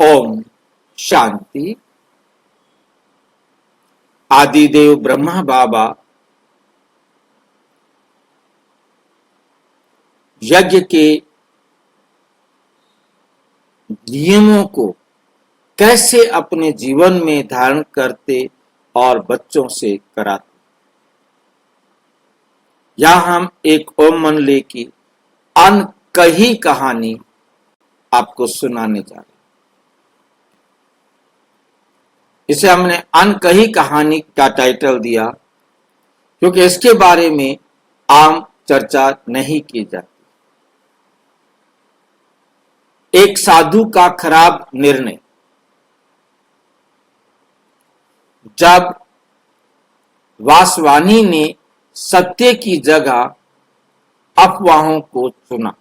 ओम शांति। आदिदेव ब्रह्मा बाबा यज्ञ के नियमों को कैसे अपने जीवन में धारण करते और बच्चों से कराते। यहां हम एक ओम मंडली की अनकही कहानी आपको सुनाने जा रहे हैं। इसे हमने अनकही कहानी का टाइटल दिया क्योंकि इसके बारे में आम चर्चा नहीं की जाती। एक साधु का खराब निर्णय। जब वासवानी ने सत्य की जगह अफवाहों को चुना।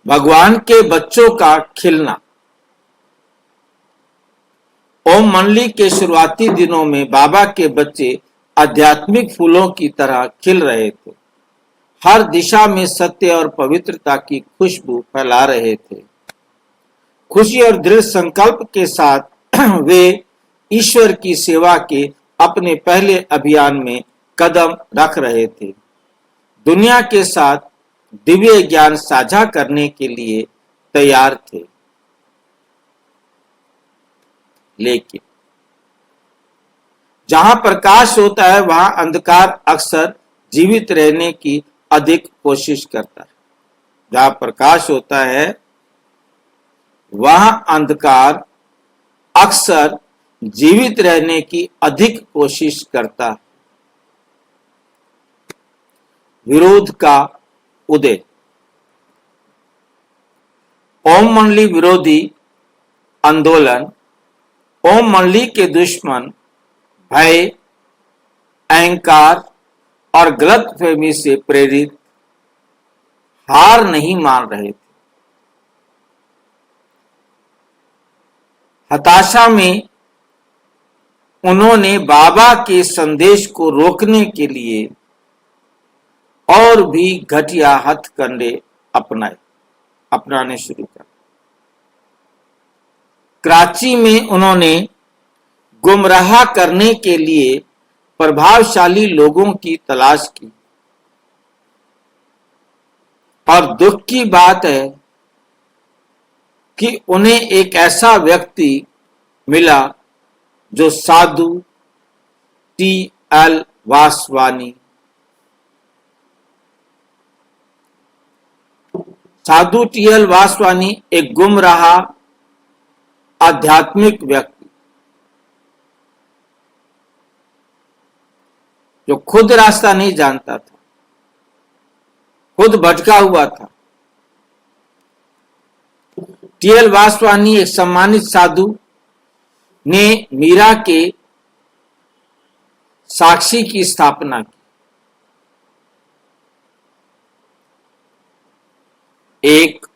भगवान के बच्चों का खिलना। ओम मंडली के शुरुआती दिनों में बाबा के बच्चे आध्यात्मिक फूलों की तरह खिल रहे थे। हर दिशा में सत्य और पवित्रता की खुशबू फैला रहे थे। खुशी और दृढ़ संकल्प के साथ वे ईश्वर की सेवा के अपने पहले अभियान में कदम रख रहे थे। दुनिया के साथ दिव्य ज्ञान साझा करने के लिए तैयार थे। लेकिन जहां प्रकाश होता है वहां अंधकार अक्सर जीवित रहने की अधिक कोशिश करता है। जहां प्रकाश होता है वहां अंधकार अक्सर जीवित रहने की अधिक कोशिश करता है। विरोध का उदय। ओम मंडली विरोधी आंदोलन। ओम मंडली के दुश्मन भय, अहंकार और गलतफहमी से प्रेरित हार नहीं मान रहे थे। हताशा में उन्होंने बाबा के संदेश को रोकने के लिए और भी घटिया हथकंडे अपनाने शुरू कर। कराची में उन्होंने गुमराह करने के लिए प्रभावशाली लोगों की तलाश की। और दुख की बात है कि उन्हें एक ऐसा व्यक्ति मिला जो साधु टी.एल. वासवानी। साधु टी.एल. वासवानी एक गुमराह आध्यात्मिक व्यक्ति जो खुद रास्ता नहीं जानता था, खुद भटका हुआ था। टी.एल. वासवानी एक सम्मानित साधु ने मीरा के साक्षी की स्थापना की। एक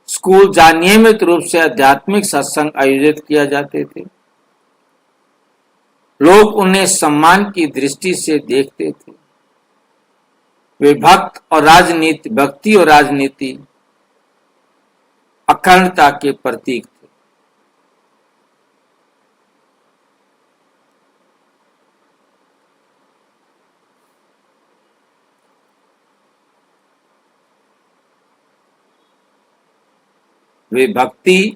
स्कूल जहां नियमित रूप से आध्यात्मिक सत्संग आयोजित किया जाते थे। लोग उन्हें सम्मान की दृष्टि से देखते थे। वे भक्ति और राजनीति अखंडता के प्रतीक थे। वे भक्ति,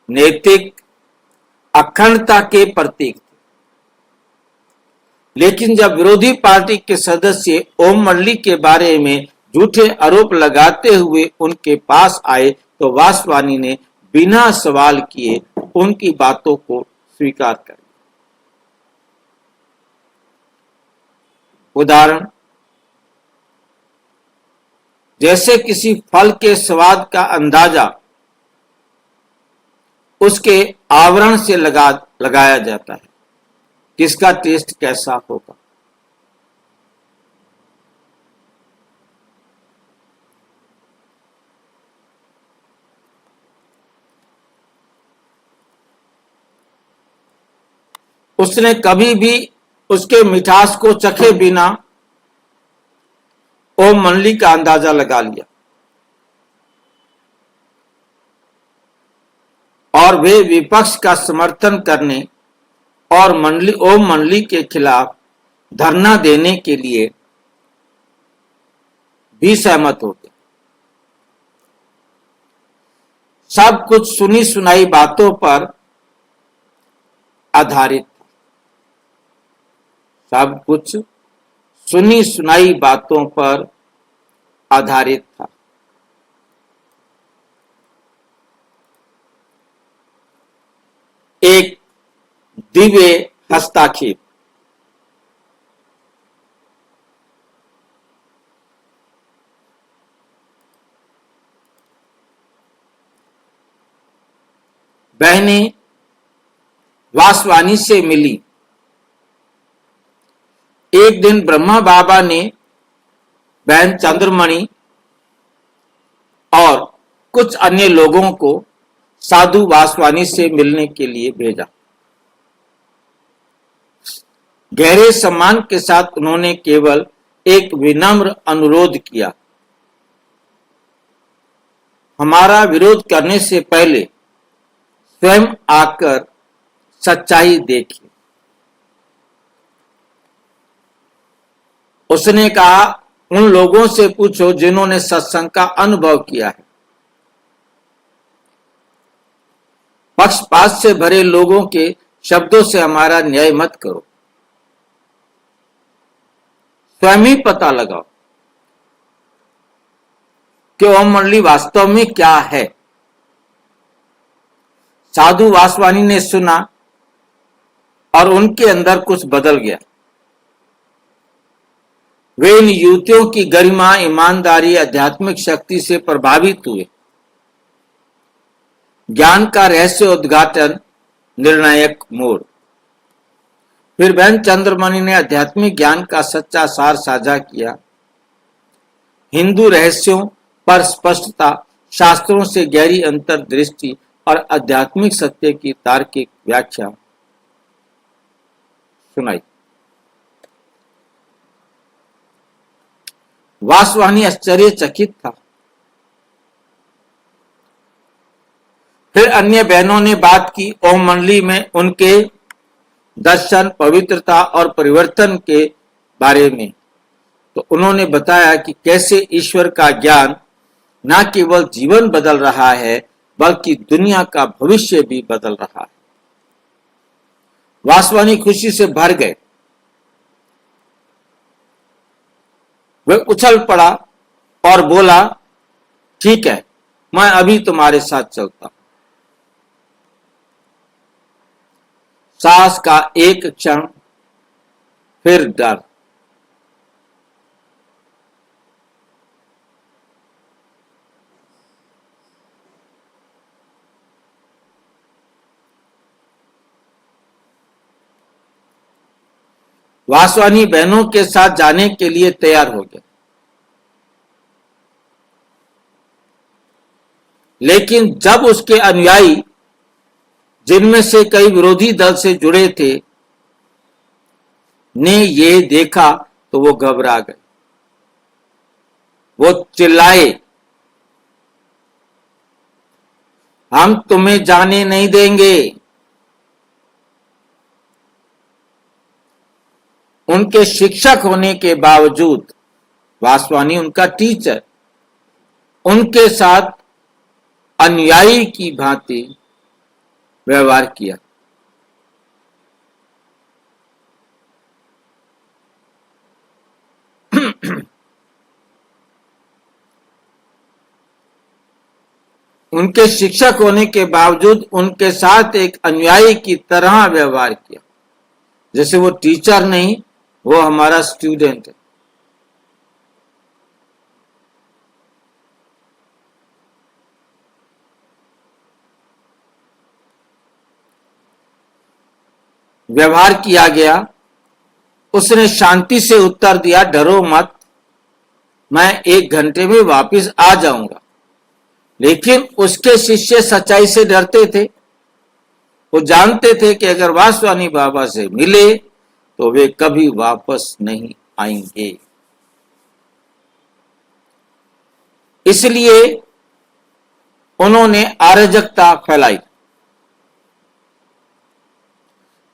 नैतिक अखंडता के प्रतीक थे। लेकिन जब विरोधी पार्टी के सदस्य ओम मंडली के बारे में झूठे आरोप लगाते हुए उनके पास आए तो वासवानी ने बिना सवाल किए उनकी बातों को स्वीकार कर लिया। उदाहरण, जैसे किसी फल के स्वाद का अंदाजा उसके आवरण से लगाया जाता है। किसका टेस्ट कैसा होगा। उसने कभी भी उसके मिठास को चखे बिना ओम मंडली का अंदाजा लगा लिया। और वे विपक्ष का समर्थन करने और ओम मंडली के खिलाफ धरना देने के लिए भी सहमत हो गए। सब कुछ सुनी सुनाई बातों पर आधारित था। सब कुछ सुनी सुनाई बातों पर आधारित था। एक दिव्य हस्ताक्षेप। बहनें वासवानी से मिली। एक दिन ब्रह्मा बाबा ने बहन चंद्रमणि और कुछ अन्य लोगों को साधु वासवानी से मिलने के लिए भेजा। गहरे सम्मान के साथ उन्होंने केवल एक विनम्र अनुरोध किया, हमारा विरोध करने से पहले स्वयं आकर सच्चाई देखिए। उसने कहा, उन लोगों से पूछो जिन्होंने सत्संग का अनुभव किया है। पक्षपात से भरे लोगों के शब्दों से हमारा न्याय मत करो, स्वयं ही पता लगाओ कि ओम मंडली वास्तव में क्या है। साधु वासवानी ने सुना और उनके अंदर कुछ बदल गया। वे इन युवतियों की गरिमा, ईमानदारी, आध्यात्मिक शक्ति से प्रभावित हुए। ज्ञान का रहस्य उद्घाटन, निर्णायक मोड़। फिर बहन चंद्रमणि ने आध्यात्मिक ज्ञान का सच्चा सार साझा किया। हिंदू रहस्यों पर स्पष्टता, शास्त्रों से गहरी अंतर्दृष्टि और आध्यात्मिक सत्य की तार्किक व्याख्या सुनाई। वासवानी आश्चर्यचकित था। फिर अन्य बहनों ने बात की ओम मंडली में उनके दर्शन, पवित्रता और परिवर्तन के बारे में। तो उन्होंने बताया कि कैसे ईश्वर का ज्ञान न केवल जीवन बदल रहा है बल्कि दुनिया का भविष्य भी बदल रहा है। वासवानी खुशी से भर गए। वह उछल पड़ा और बोला, ठीक है, मैं अभी तुम्हारे साथ चलता हूं। साहस का एक क्षण, फिर डर। वासवानी बहनों के साथ जाने के लिए तैयार हो गया, लेकिन जब उसके अनुयायी, जिनमें से कई विरोधी दल से जुड़े थे, ने ये देखा तो वो घबरा गए। वो चिल्लाए, हम तुम्हें जाने नहीं देंगे। उनके शिक्षक होने के बावजूद, वासवानी उनका टीचर, उनके साथ अनुयायी की भांति व्यवहार किया। उनके शिक्षक होने के बावजूद उनके साथ एक अनुयायी की तरह व्यवहार किया, जैसे वो टीचर नहीं, वो हमारा स्टूडेंट है। व्यवहार किया गया। उसने शांति से उत्तर दिया, डरो मत, मैं 1 घंटे में वापस आ जाऊंगा। लेकिन उसके शिष्य सच्चाई से डरते थे। वो जानते थे कि अगर वासवानी बाबा से मिले तो वे कभी वापस नहीं आएंगे। इसलिए उन्होंने अराजकता फैलाई।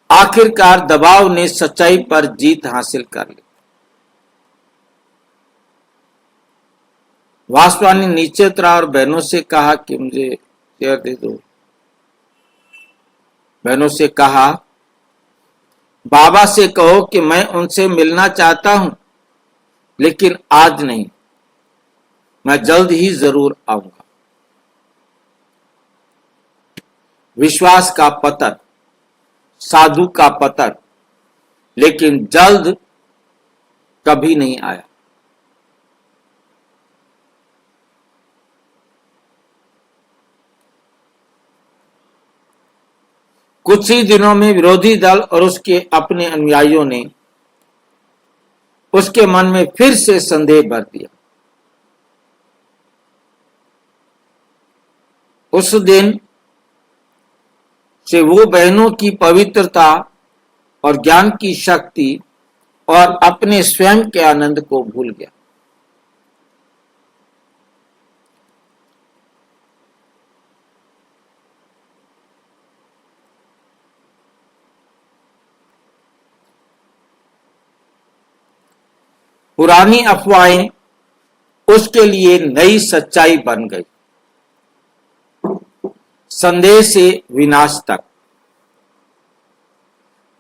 आखिरकार दबाव ने सच्चाई पर जीत हासिल कर ली। वासवानी नीचे उतरा और बहनों से कहा कि मुझे चेयर दे दो। बहनों से कहा, बाबा से कहो कि मैं उनसे मिलना चाहता हूं, लेकिन आज नहीं, मैं जल्द ही जरूर आऊंगा। विश्वास का पतन, साधु का पतन, लेकिन जल्द कभी नहीं आया। कुछ ही दिनों में विरोधी दल और उसके अपने अनुयायियों ने उसके मन में फिर से संदेह भर दिया। उस दिन से वो बहनों की पवित्रता और ज्ञान की शक्ति और अपने स्वयं के आनंद को भूल गया। पुरानी अफवाहें उसके लिए नई सच्चाई बन गई। संदेह से विनाश तक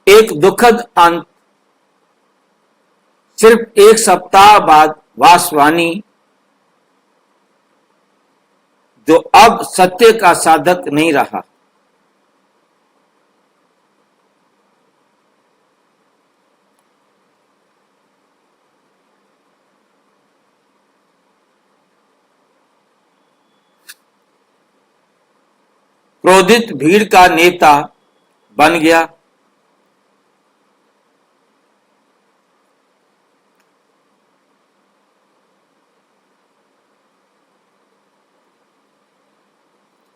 एक दुखद अंत। सिर्फ एक सप्ताह बाद वासवानी, जो अब सत्य का साधक नहीं रहा, क्रोधित भीड़ का नेता बन गया।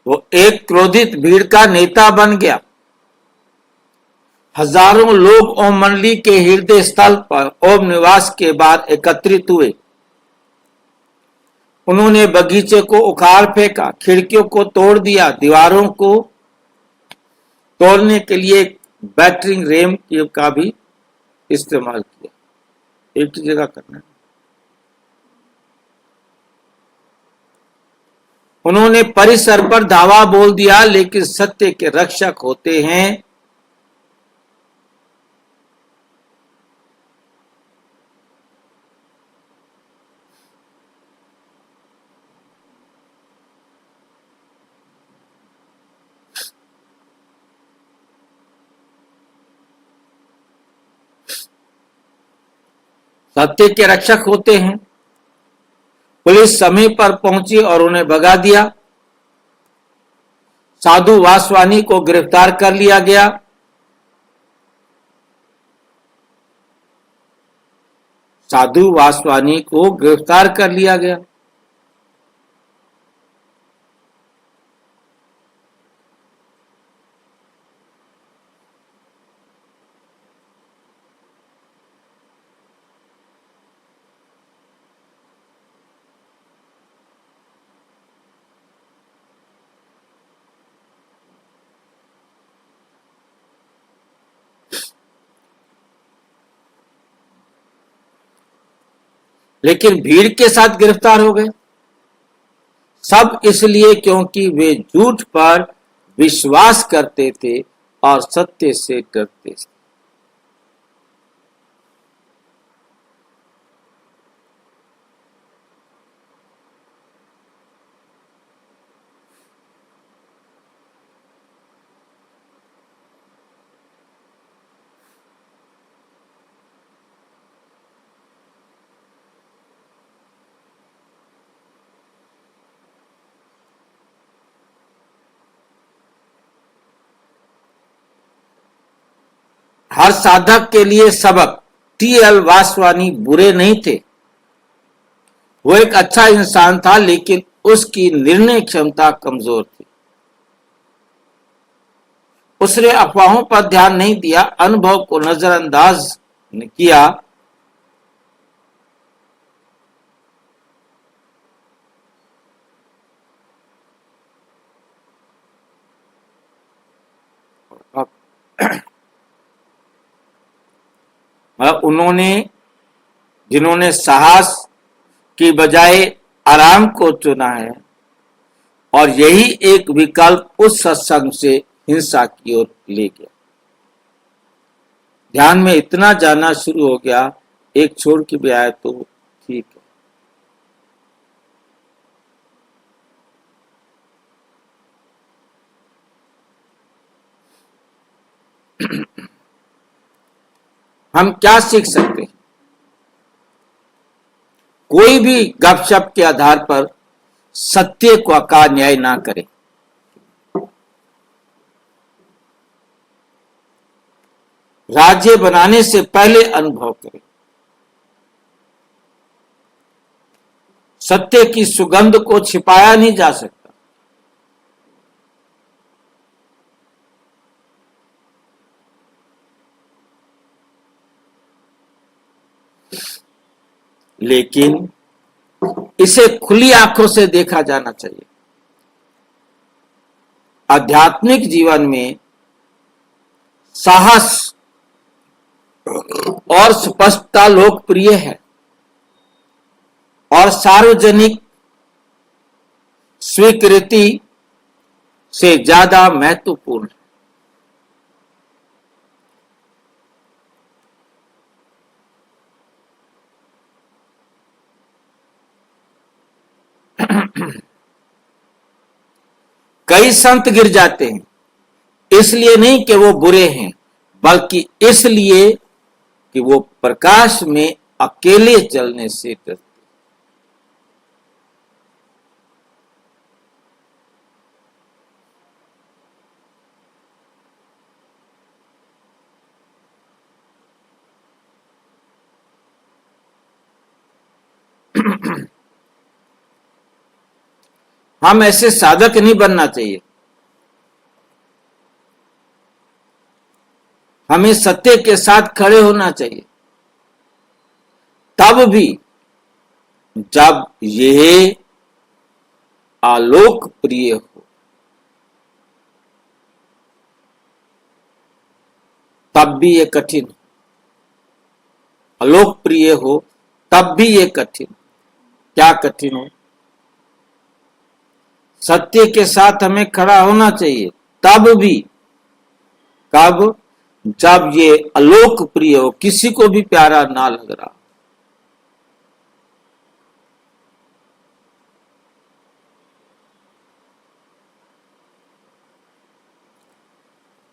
वो एक क्रोधित भीड़ का नेता बन गया। हजारों लोग ओम मंडली के हृदय स्थल पर ओम निवास के बाद एकत्रित हुए। उन्होंने बगीचे को उखाड़ फेंका, खिड़कियों को तोड़ दिया, दीवारों को तोड़ने के लिए बैटरिंग रेम का भी इस्तेमाल किया। एक ही जगह करना है। उन्होंने परिसर पर धावा बोल दिया, लेकिन सत्य के रक्षक होते हैं सत्य के रक्षक होते हैं। पुलिस समय पर पहुंची और उन्हें भगा दिया। साधु वासवानी को गिरफ्तार कर लिया गया। साधु वासवानी को गिरफ्तार कर लिया गया। लेकिन भीड़ के साथ गिरफ्तार हो गए। सब इसलिए क्योंकि वे झूठ पर विश्वास करते थे और सत्य से डरते थे। हर साधक के लिए सबक। टी.एल. वासवानी बुरे नहीं थे। वो एक अच्छा इंसान था, लेकिन उसकी निर्णय क्षमता कमजोर थी। उसने अफवाहों पर ध्यान नहीं दिया, अनुभव को नजरअंदाज किया। उन्होंने जिन्होंने साहस की बजाय आराम को चुना है, और यही एक विकल्प उस सत्संग से हिंसा की ओर ले गया। ध्यान में इतना जाना शुरू हो गया, एक छोड़ के भी आया तो ठीक है। हम क्या सीख सकते हैं? कोई भी गपशप के आधार पर सत्य का न्याय ना करे। राज्य बनाने से पहले अनुभव करें। सत्य की सुगंध को छिपाया नहीं जा सकता। लेकिन इसे खुली आंखों से देखा जाना चाहिए। आध्यात्मिक जीवन में साहस और स्पष्टता लोकप्रिय है और सार्वजनिक स्वीकृति से ज्यादा महत्वपूर्ण है। कई संत गिर जाते हैं, इसलिए नहीं कि वो बुरे हैं, बल्कि इसलिए कि वो प्रकाश में अकेले चलने से डरते। हम ऐसे साधक नहीं बनना चाहिए। हमें सत्य के साथ खड़े होना चाहिए, तब भी जब यह अलोकप्रिय हो। तब भी ये कठिन हो। अलोकप्रिय हो तब भी ये कठिन। क्या कठिन हो? सत्य के साथ हमें खड़ा होना चाहिए, तब भी। कब? जब ये अलोकप्रिय हो, किसी को भी प्यारा ना लग रहा।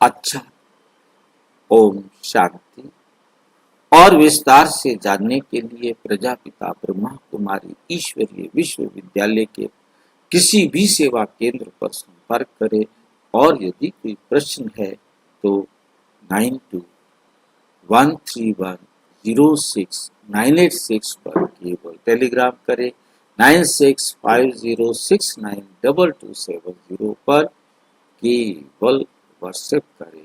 अच्छा, ओम शांति। और विस्तार से जानने के लिए प्रजापिता ब्रह्मा कुमारी ईश्वरीय विश्वविद्यालय के किसी भी सेवा केंद्र पर संपर्क करें, और यदि कोई प्रश्न है तो 9213106986 पर केवल टेलीग्राम करें। 9650692270 पर केवल व्हाट्सएप करें।